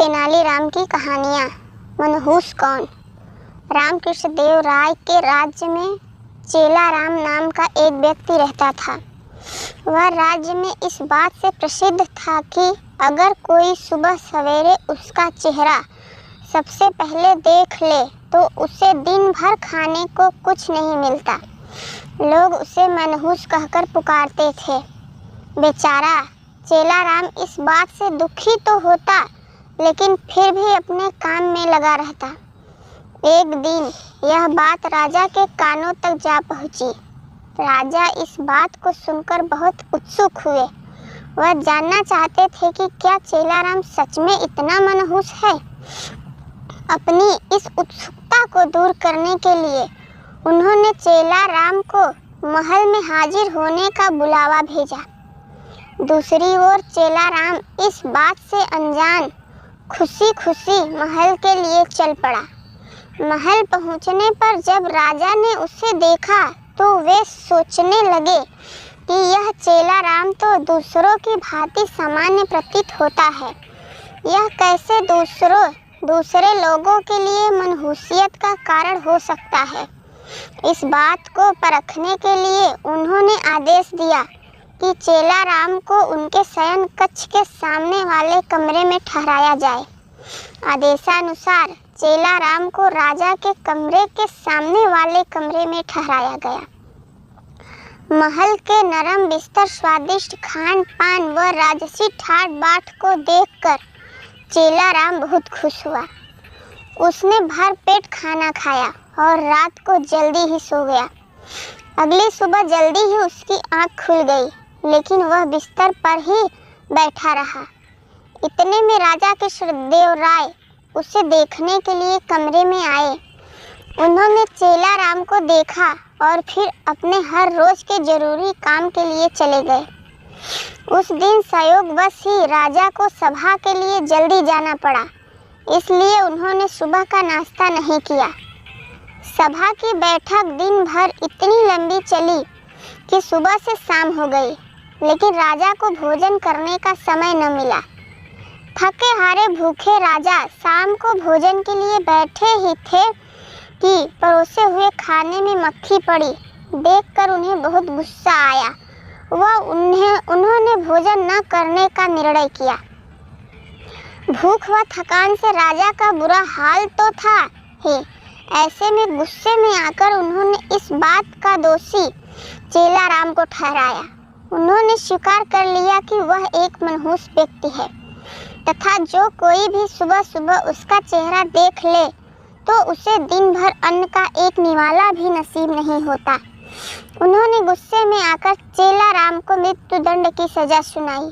तेनालीराम की कहानियाँ। मनहूस कौन? रामकृष्ण देव राय के राज्य में चेलाराम नाम का एक व्यक्ति रहता था। वह राज्य में इस बात से प्रसिद्ध था कि अगर कोई सुबह सवेरे उसका चेहरा सबसे पहले देख ले तो उसे दिन भर खाने को कुछ नहीं मिलता। लोग उसे मनहूस कहकर पुकारते थे। बेचारा चेलाराम इस बात से दुखी तो होता, लेकिन फिर भी अपने काम में लगा रहता। एक दिन यह बात राजा के कानों तक जा पहुंची। राजा इस बात को सुनकर बहुत उत्सुक हुए। वह जानना चाहते थे कि क्या चेलाराम सच में इतना मनहूस है। अपनी इस उत्सुकता को दूर करने के लिए उन्होंने चेलाराम को महल में हाजिर होने का बुलावा भेजा। दूसरी ओर चेलाराम इस बात से अनजान खुशी खुशी महल के लिए चल पड़ा। महल पहुंचने पर जब राजा ने उसे देखा तो वे सोचने लगे कि यह चेलाराम तो दूसरों की भांति सामान्य प्रतीत होता है। यह कैसे दूसरे लोगों के लिए मनहूसियत का कारण हो सकता है। इस बात को परखने के लिए उन्होंने आदेश दिया कि चेलाराम को उनके शयन कक्ष के सामने वाले कमरे में ठहराया जाए। आदेशानुसार चेलाराम को राजा के कमरे के सामने वाले कमरे में ठहराया गया। महल के नरम बिस्तर, स्वादिष्ट खान पान व राजसी ठाट बाट को देखकर चेलाराम बहुत खुश हुआ। उसने भर पेट खाना खाया और रात को जल्दी ही सो गया। अगली सुबह जल्दी ही उसकी आंख खुल गई, लेकिन वह बिस्तर पर ही बैठा रहा। इतने में राजा कृष्णदेव राय उसे देखने के लिए कमरे में आए। उन्होंने चेलाराम को देखा और फिर अपने हर रोज के जरूरी काम के लिए चले गए। उस दिन संयोगवश ही राजा को सभा के लिए जल्दी जाना पड़ा, इसलिए उन्होंने सुबह का नाश्ता नहीं किया। सभा की बैठक दिन भर इतनी लंबी चली कि सुबह से शाम हो गई, लेकिन राजा को भोजन करने का समय न मिला। थके हारे भूखे राजा शाम को भोजन के लिए बैठे ही थे कि परोसे हुए खाने में मक्खी पड़ी। देखकर उन्हें बहुत गुस्सा आया। उन्होंने भोजन न करने का निर्णय किया। भूख व थकान से राजा का बुरा हाल तो था ही, ऐसे में गुस्से में आकर उन्होंने इस बात का दोषी चेलाराम को ठहराया। उन्होंने स्वीकार कर लिया कि वह एक मनहूस व्यक्ति है तथा जो कोई भी सुबह सुबह उसका चेहरा देख ले तो उसे दिन भर अन्न का एक निवाला भी नसीब नहीं होता। उन्होंने गुस्से में आकर चेलाराम को मृत्युदंड की सजा सुनाई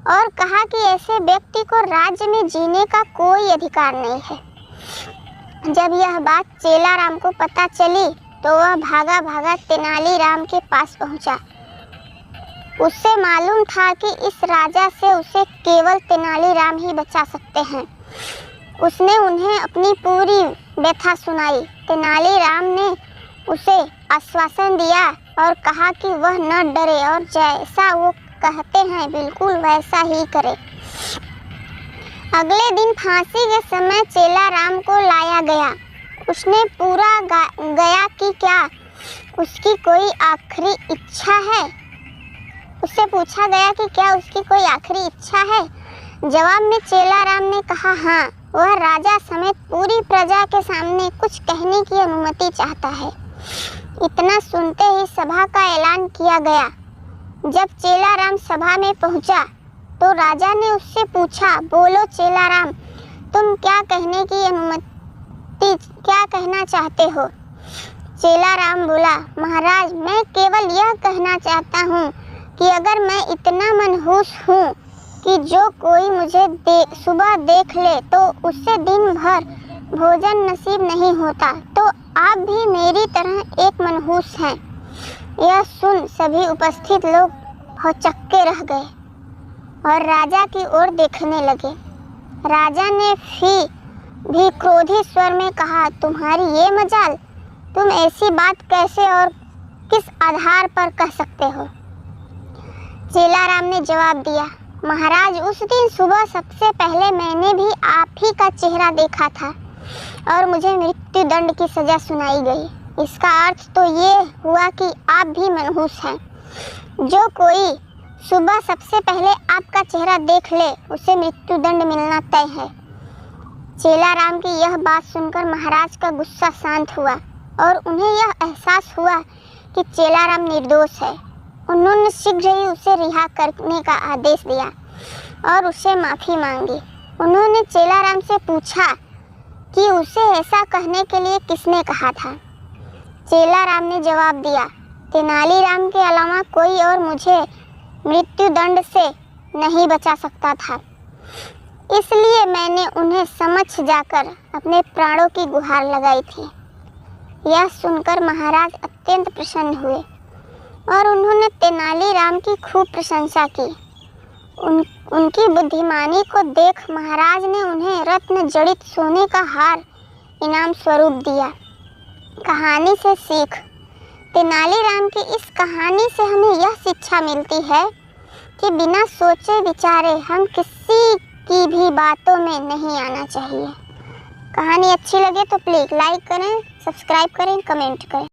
और कहा कि ऐसे व्यक्ति को राज्य में जीने का कोई अधिकार नहीं है। जब यह बात चेलाराम को पता चली तो वह भागा भागा तेनालीराम के पास पहुंचा। उससे मालूम था कि इस राजा से उसे केवल तेनालीराम ही बचा सकते हैं। उसने उन्हें अपनी पूरी व्यथा सुनाई। तेनालीराम ने उसे आश्वासन दिया और कहा कि वह न डरे और जैसा वो कहते हैं बिल्कुल वैसा ही करे। अगले दिन फांसी के समय चेलाराम को लाया गया। उसने पूरा गया कि क्या उसकी कोई आखिरी इच्छा है। उससे पूछा गया कि क्या उसकी कोई आखिरी इच्छा है। जवाब में चेलाराम ने कहा हाँ, वह राजा समेत पूरी प्रजा के सामने कुछ कहने की अनुमति चाहता है। इतना सुनते ही सभा का ऐलान किया गया। जब चेलाराम सभा में पहुंचा तो राजा ने उससे पूछा, बोलो चेलाराम, तुम क्या कहना चाहते हो। चेलाराम बोला, महाराज, मैं केवल यह कहना चाहता हूँ कि अगर मैं इतना मनहूस हूँ कि जो कोई मुझे सुबह देख ले तो उससे दिन भर भोजन नसीब नहीं होता, तो आप भी मेरी तरह एक मनहूस हैं। यह सुन सभी उपस्थित लोग भौचक्के रह गए और राजा की ओर देखने लगे। राजा ने भी क्रोधी स्वर में कहा, तुम्हारी ये मजाल, तुम ऐसी बात कैसे और किस आधार पर कह सकते हो। चेलाराम ने जवाब दिया, महाराज, उस दिन सुबह सबसे पहले मैंने भी आप ही का चेहरा देखा था और मुझे मृत्यु दंड की सजा सुनाई गई। इसका अर्थ तो ये हुआ कि आप भी मनहूस हैं। जो कोई सुबह सबसे पहले आपका चेहरा देख ले उसे मृत्यु दंड मिलना तय है। चेला राम की यह बात सुनकर महाराज का गुस्सा शांत हुआ और उन्हें यह एहसास हुआ कि चेला राम निर्दोष है। उन्होंने शीघ्र ही उसे रिहा करने का आदेश दिया और उससे माफ़ी मांगी। उन्होंने चेला राम से पूछा कि उसे ऐसा कहने के लिए किसने कहा था। चेला राम ने जवाब दिया, तेनालीराम के अलावा कोई और मुझे मृत्यु दंड से नहीं बचा सकता था, इसलिए मैंने उन्हें समक्ष जाकर अपने प्राणों की गुहार लगाई थी। यह सुनकर महाराज अत्यंत प्रसन्न हुए और उन्होंने तेनालीराम की खूब प्रशंसा की। उनकी बुद्धिमानी को देख महाराज ने उन्हें रत्न जड़ित सोने का हार इनाम स्वरूप दिया। कहानी से सीख। तेनालीराम की इस कहानी से हमें यह शिक्षा मिलती है कि बिना सोचे विचारे हम किसी की भी बातों में नहीं आना चाहिए। कहानी अच्छी लगे तो प्लीज़ लाइक करें, सब्सक्राइब करें, कमेंट करें।